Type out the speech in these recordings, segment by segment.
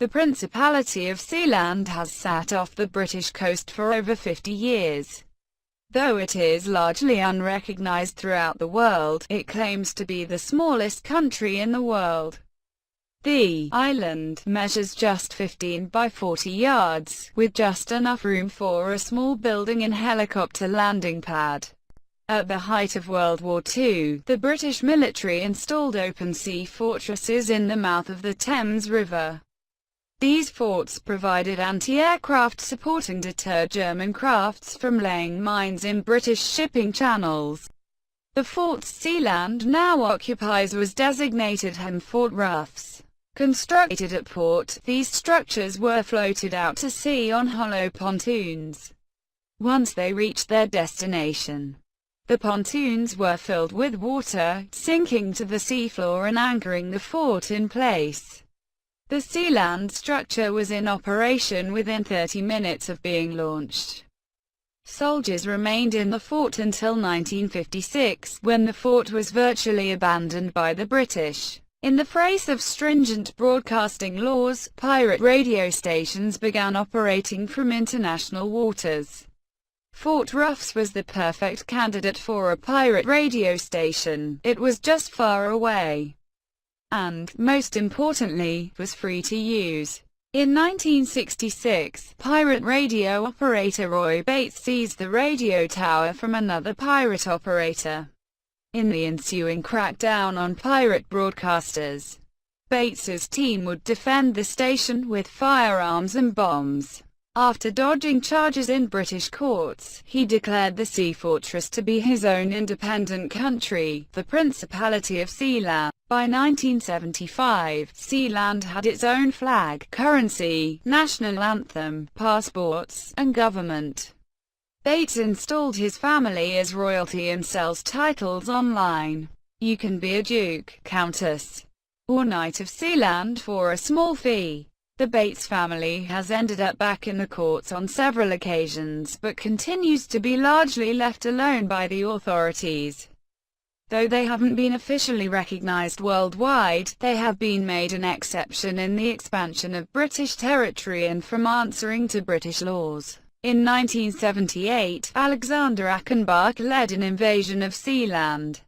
The Principality of Sealand has sat off the British coast for over 50 years. Though it is largely unrecognized throughout the world, it claims to be the smallest country in the world. The island measures just 15 by 40 yards, with just enough room for a small building and helicopter landing pad. At the height of World War II, the British military installed open-sea fortresses in the mouth of the Thames River. These forts provided anti-aircraft support and deterred German crafts from laying mines in British shipping channels. The fort Sealand now occupies was designated Fort Roughs. Constructed at port, these structures were floated out to sea on hollow pontoons. Once they reached their destination, the pontoons were filled with water, sinking to the seafloor and anchoring the fort in place. The Sealand structure was in operation within 30 minutes of being launched. Soldiers remained in the fort until 1956, when the fort was virtually abandoned by the British. In the face of stringent broadcasting laws, pirate radio stations began operating from international waters. Fort Roughs was the perfect candidate for a pirate radio station. It was just far away, and, most importantly, was free to use. In 1966, pirate radio operator Roy Bates seized the radio tower from another pirate operator. In the ensuing crackdown on pirate broadcasters, Bates's team would defend the station with firearms and bombs. After dodging charges in British courts, he declared the sea fortress to be his own independent country, the Principality of Sealand. By 1975, Sealand had its own flag, currency, national anthem, passports, and government. Bates installed his family as royalty and sells titles online. You can be a duke, countess, or knight of Sealand for a small fee. The Bates family has ended up back in the courts on several occasions, but continues to be largely left alone by the authorities. Though they haven't been officially recognized worldwide, they have been made an exception in the expansion of British territory and from answering to British laws. In 1978, Alexander Achenbach led an invasion of Sealand.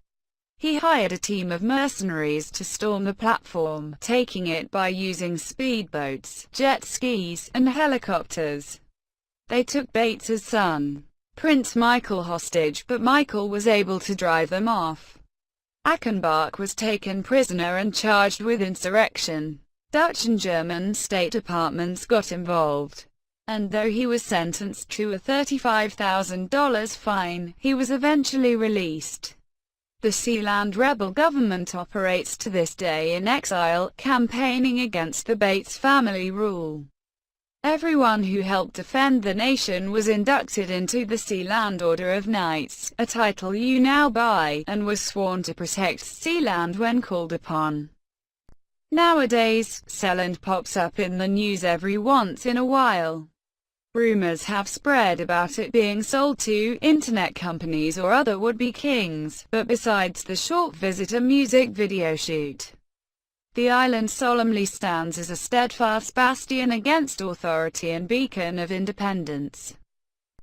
He hired a team of mercenaries to storm the platform, taking it by using speedboats, jet skis, and helicopters. They took Bates's son, Prince Michael, hostage, but Michael was able to drive them off. Achenbach was taken prisoner and charged with insurrection. Dutch and German state departments got involved, and though he was sentenced to a $35,000 fine, he was eventually released. The Sealand rebel government operates to this day in exile, campaigning against the Bates family rule. Everyone who helped defend the nation was inducted into the Sealand Order of Knights, a title you now buy, and was sworn to protect Sealand when called upon. Nowadays, Sealand pops up in the news every once in a while. Rumors have spread about it being sold to internet companies or other would-be kings, but besides the short visitor music video shoot, the island solemnly stands as a steadfast bastion against authority and beacon of independence.